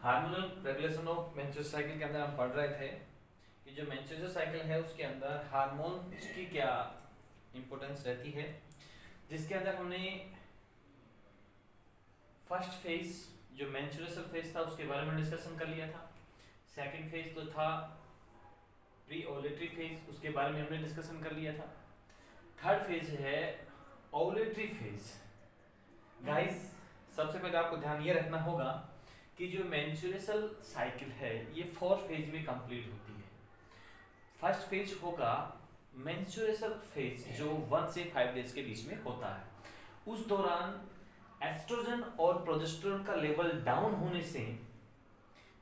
Hormonal regulation of menstrual cycle के अंदर हम पढ़ रहे थे कि जो मेंस्ट्रुअल साइकिल है उसके अंदर हार्मोन की क्या इंपॉर्टेंस रहती है, जिसके अंदर हमने फर्स्ट फेज जो मेंस्ट्रुअल फेज था उसके बारे में डिस्कशन कर लिया था। सेकंड फेज तो था प्री ओव्यूलेटरी फेज, उसके बारे में हमने डिस्कशन कर लिया था। थर्ड फेज है ओव्यूलेटरी फेज। गाइस, सबसे पहले आपको ध्यान ये रखना होगा कि जो मेंस्ट्रुअल साइकिल है ये 4 फेज में कंप्लीट होती है। फर्स्ट फेज होगा मेंस्ट्रुअल फेज जो 1 से 5 डेज के बीच में होता है। उस दौरान एस्ट्रोजन और प्रोजेस्टेरोन का लेवल डाउन होने से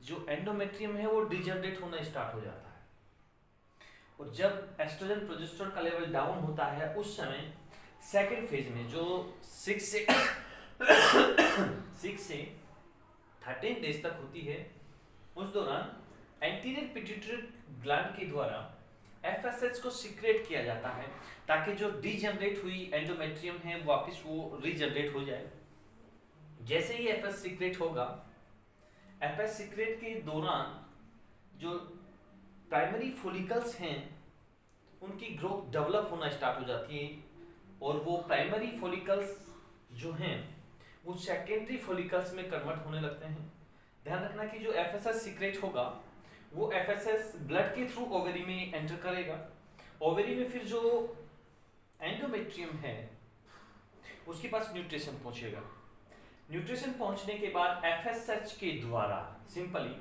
जो एंडोमेट्रियम है वो डिजनरेट होना स्टार्ट हो जाता है, और जब एस्ट्रोजन प्रोजेस्टेरोन का लेवल डाउन होता है उस समय सेकेंड फेज में जो 6 से 13 डेज तक होती है, उस दौरान एंटीरियर पिट्यूटरी ग्लैंड के द्वारा एफएसएच को सीक्रेट किया जाता है ताकि जो डीजनरेट हुई एंडोमेट्रियम है वापस वो रीजनरेट हो जाए। जैसे ही एफएस सीक्रेट होगा, एफएस सीक्रेट के दौरान जो प्राइमरी फॉलिकल्स हैं उनकी ग्रोथ डेवलप होना स्टार्ट हो जाती है, और वो प्राइमरी फॉलिकल्स जो हैं वो सेकेंडरी फॉलिकल्स में कन्वर्ट होने लगते हैं। ध्यान रखना कि जो एफएसएस सीक्रेट होगा वो एफएसएस ब्लड के थ्रू ओवेरी में एंटर करेगा। ओवेरी में फिर जो एंडोमेट्रियम है उसके पास न्यूट्रिशन पहुंचेगा। न्यूट्रिशन पहुंचने के बाद एफएसएच के द्वारा सिंपली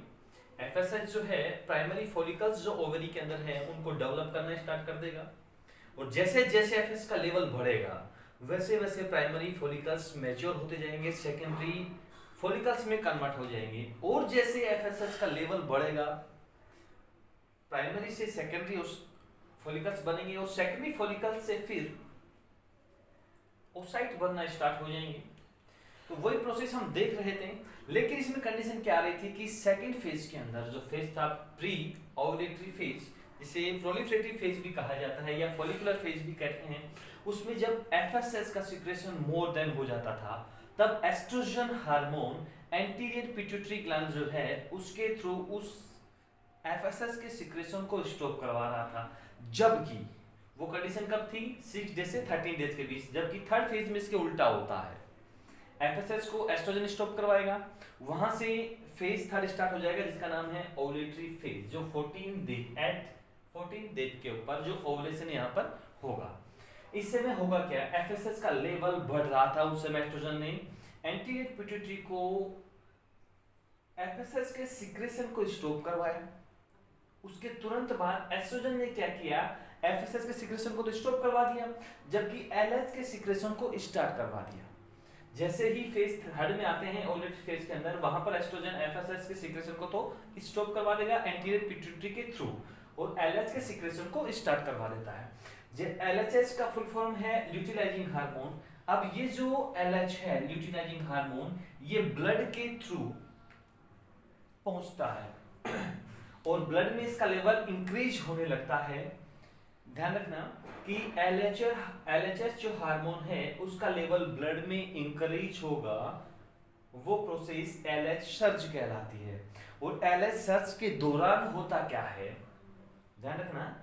एफएसएच जो है प्राइमरी फॉलिकल्स जो ओवेरी के अंदर है उनको डेवलप करना स्टार्ट कर देगा, और जैसे जैसे एफएस का लेवल बढ़ेगा वैसे वैसे प्राइमरी फॉलिकल्स मैच्योर होते जाएंगे, सेकेंडरी फॉलिकल्स में कन्वर्ट हो जाएंगे, और जैसे एफएसएच का लेवल बढ़ेगा प्राइमरी से सेकेंडरी फॉलिकल्स बनेंगे, और सेकेंडरी फॉलिकल्स से फिर ओसाइट बनना स्टार्ट हो जाएंगे। तो वही प्रोसेस हम देख रहे थे, लेकिन इसमें कंडीशन क्या आ रही थी कि सेकेंड फेज के अंदर जो फेज था प्री ओव्यूलेटरी फेज, जिसे प्रोलिफरेटिव फेज भी कहा जाता है या फॉलिकुलर फेज भी कहते हैं, उसमें जब एफएसएस का सिक्रेशन मोर देन हो जाता था तब oestrogen hormone anterior pituitary gland जो है उसके थ्रू उस एफएसएस के सिक्रेशन को स्टॉप करवा रहा था। जबकि वो कंडीशन कब थी? 6 डेज से 13 डेज के बीच। जबकि थर्ड फेज में इसके उल्टा होता है, एफएसएस को एस्ट्रोजन स्टॉप करवाएगा, वहां से फेज थर्ड स्टार्ट हो जाएगा जिसका नाम है ओव्यूलेटरी फेज, जो 14 डेज के ऊपर जो ओवुलेशन यहाँ पर होगा। इस समय होगा क्या, एफएसएस का लेवल बढ़ रहा था उस समय एस्ट्रोजन ने एंटीरियर पिट्यूटरी को एफएसएस के सिक्रेशन को स्टॉप करवाया। उसके तुरंत बाद एस्ट्रोजन ने क्या किया, एफएसएस के सिक्रेशन को तो स्टॉप करवा दिया, जबकि एलएच के सिक्रेशन को स्टार्ट करवा दिया। जैसे ही फेज थर्ड में आते हैं ओव्यूलेटरी फेज के अंदर, वहां पर एस्ट्रोजन एफएसएस के सिक्रेशन को तो स्टॉप करवा देगा एंटीरियर पिट्यूटरी के थ्रू, और एलएच के सिक्रेशन को स्टार्ट करवा देता है। जो एलएचएस का फुल फॉर्म है ल्यूटिनाइजिंग हार्मोन। अब ये जो एलएच है ल्यूटिनाइजिंग हार्मोन, ये ब्लड के थ्रू पहुंचता है और ब्लड में इसका लेवल इंक्रीज होने लगता है। ध्यान रखना कि एलएचएस जो हार्मोन है उसका लेवल ब्लड में इंक्रीज होगा, वो प्रोसेस एलएच सर्ज कहलाती है। और एलएच सर्ज के दौरान होता क्या है, ध्यान रखना,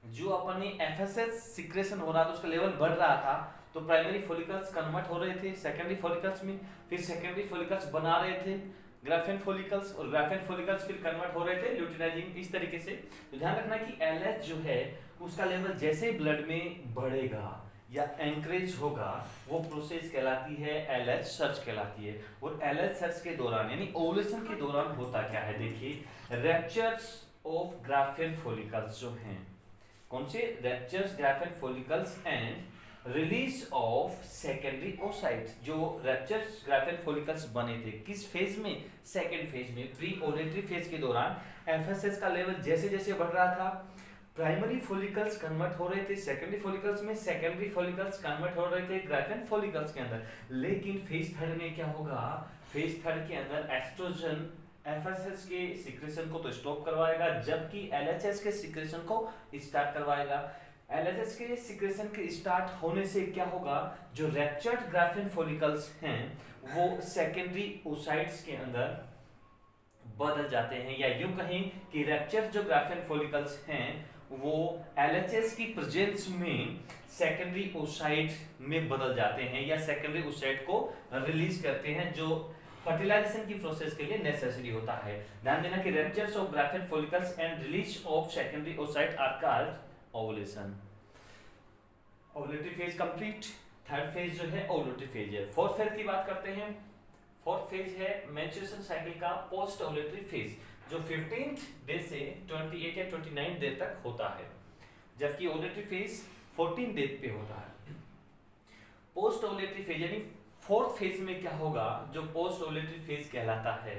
जो अपने एफएसएच सिक्रेशन हो रहा था उसका लेवल बढ़ रहा था, तो प्राइमरी फॉलिकल्स कन्वर्ट हो रहे थे सेकेंडरी फॉलिकल्स में, फिर सेकेंडरी फॉलिकल्स बना रहे थे ग्राफेन फॉलिकल्स, और ग्राफेन फॉलिकल्स फिर कन्वर्ट हो रहे थे ल्यूटिनाइजिंग, इस तरीके से। तो ध्यान रखना कि एलएच जो है उसका लेवल जैसे ब्लड में बढ़ेगा या एंकरेज होगा वो प्रोसेस कहलाती है एलएच सर्ज कहलाती है। और एलएच सर्ज के दौरान यानी ओवुलेशन के दौरान होता क्या है, देखिए, रैप्चर्स ऑफ ग्राफेन फॉलिकल्स जो हैं, कौन से, ruptures Graafian follicles and release of secondary oocytes. जो रैप्चर्स ग्राफेन फॉलिकल्स बने थे किस फेज में, सेकेंड फेज में, प्री ओव्यूलेटरी फेज के दौरान एफएसएस का लेवल जैसे जैसे बढ़ रहा था, प्राइमरी फॉलिकल्स कन्वर्ट हो रहे थे सेकेंडरी फॉलिकल्स में, सेकेंडरी फॉलिकल्स कन्वर्ट हो रहे थे ग्राफेन फॉलिकल्स के अंदर। लेकिन फेज थर्ड में क्या होगा, फेज थर्ड के अंदर एस्ट्रोजन एफएसएस के सिक्रेशन को तो स्टॉप करवाएगा, जबकि एलएचएस के सिक्रेशन को स्टार्ट करवाएगा। एलएचएस के सिक्रेशन के स्टार्ट होने से क्या होगा, जो रैप्चर्ड ग्राफेन फॉलिकल्स हैं वो सेकेंडरी ओसाइट्स के अंदर बदल जाते हैं, या यूं कहें कि रैप्चर जो ग्राफियन फॉलिकल्स हैं वो एलएचएस की प्रेजेंस में सेकेंडरी ओसाइट में बदल जाते हैं या सेकेंडरी ओसाइट को रिलीज करते हैं, जो फर्टिलाइजेशन की प्रोसेस के लिए नेसेसरी होता है। ध्यान देना कि ruptures of Graafian follicles and release of secondary oocyte are called ovulation. Ovulatory phase complete. Third phase जो है ओवुलेटरी फेज है। फोर्थ फेज की बात करते हैं। फोर्थ फेज है मेंस्ट्रुएशन साइकिल का पोस्ट ओवुलेटरी फेज, जो 15th डे से 28 या 29 डे तक होता है, जबकि ओवुलेटरी फेज 14 डे पे होता है। पोस्ट ओवुलेटरी फेज यानी फोर्थ फेज में क्या होगा, जो पोस्ट ओवुलेटरी फेज कहलाता है,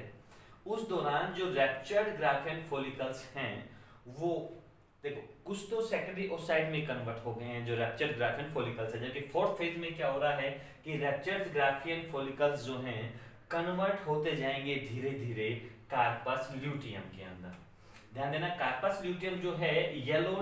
उस दौरान जो रैप्चर्ड ग्राफियन फॉलिकल्स हैं वो देखो कुछ तो सेकेंडरी ओसाइट में कन्वर्ट हो गए हैं जो रैप्चर्ड ग्राफियन फॉलिकल्स है, जबकि फोर्थ फेज में क्या हो रहा है कि रैप्चर्ड ग्राफियन फॉलिकल्स जो हैं कन्वर्ट होते जाएंगे धीरे धीरे कार्पस ल्यूटियम के अंदर। ध्यान देना कार्पस ल्यूटियम जो है येलो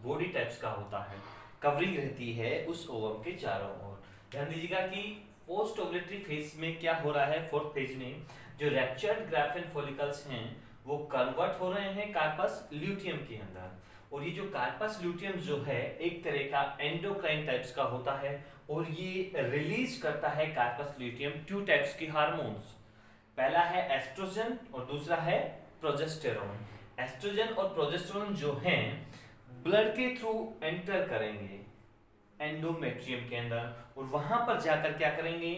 बॉडी टाइप्स का होता है, कवरिंग रहती है उस ओवम के चारों ओर। ध्यान दीजिएगा कि पोस्ट ओवुलेटरी फेज में क्या हो रहा है, फोर्थ फेज में जो रैप्चर्ड ग्राफियन फॉलिकल्स हैं वो कन्वर्ट हो रहे हैं कार्पस ल्यूटियम के अंदर, और ये जो कार्पस ल्यूटियम जो है एक तरह का एंडोक्राइन टाइप्स का होता है, और ये रिलीज करता है कार्पस ल्यूटियम 2 टाइप्स की हार्मोन्स। पहला है एस्ट्रोजन और दूसरा है प्रोजेस्टेरोन। एस्ट्रोजन और प्रोजेस्टेरोन जो हैं ब्लड के थ्रू एंटर करेंगे एंडोमेट्रियम के अंदर, और वहां पर जाकर क्या करेंगे,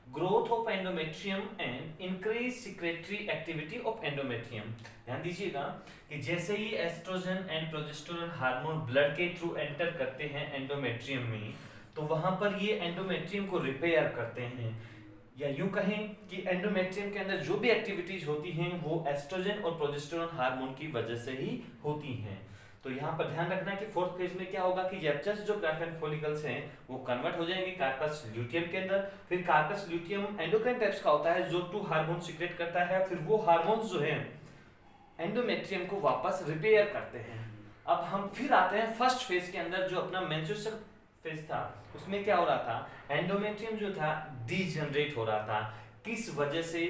growth of endometrium and increase secretory activity of endometrium. ध्यान दीजिएगा कि जैसे ही estrogen and progesterone hormone blood के थ्रू एंटर करते हैं एंडोमेट्रियम में, तो वहां पर ये एंडोमेट्रियम को रिपेयर करते हैं, या यूं कहें कि एंडोमेट्रियम के अंदर जो भी एक्टिविटीज होती हैं वो एस्ट्रोजन और प्रोजेस्टेरोन हार्मोन की वजह से ही होती हैं। तो यहाँ पर ध्यान रखना कि फोर्थ फेज में क्या होगा कि रैप्चर्स जो ग्राफियन फॉलिकल्स हैं वो कन्वर्ट हो जाएंगे कार्पस ल्यूटियम के अंदर। फिर कार्पस ल्यूटियम एंडोक्राइन टाइप्स का होता है जो 2 हार्मोन सीक्रेट करता है, फिर वो हार्मोन्स जो हैं एंडोमेट्रियम को वापस रिपेयर करते हैं। अब हम फिर आते हैं फर्स्ट फेज के अंदर, जो अपना मेंस्ट्रुएशन फेज था, उसमें क्या हो रहा था, एंडोमेट्रियम जो था डीजनरेट हो रहा था। किस वजह से,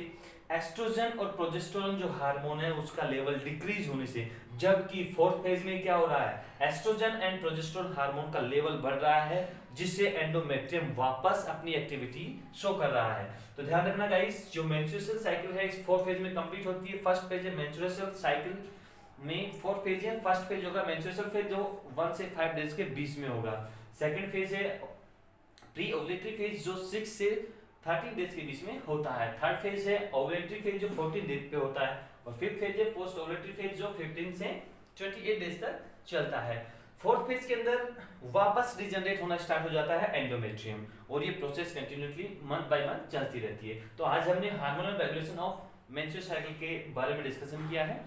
एस्ट्रोजन और प्रोजेस्टेरोन जो हार्मोन है उसका लेवल डिक्रीज होने से। जबकि फोर्थ फेज में क्या हो रहा है, एस्ट्रोजन एंड प्रोजेस्टेरोन हार्मोन का लेवल बढ़ रहा है, जिससे एंडोमेट्रियम वापस अपनी एक्टिविटी शो कर रहा है। तो ध्यान रखना गाइस, जो मेंस्ट्रुएशन साइकिल है इस फोर्थ फेज में कंप्लीट होती है। फर्स्ट फेज है मेंस्ट्रुएशन साइकिल में, फोर्थ फेज है, फर्स्ट फेज होगा मेंस्ट्रुएशन फेज जो 1 से 5 डेज के बीच में होगा। सेकंड फेज है प्री ओवुलेटरी फेज जो 6 से 13 डेज के बीच में होता है। थर्ड फेज है ओवुलेटरी फेज जो 14 डेज पे होता है, और फिफ्थ फेज है पोस्ट ओवुलेटरी फेज जो 15 से 28 डेज तक चलता है। फोर्थ फेज के अंदर वापस रिजनरेट होना स्टार्ट हो जाता है एंडोमेट्रियम, और ये process continuously month by month चलती रहती है। तो आज हमने hormonal regulation of menstrual cycle के बारे में डिस्कशन किया है।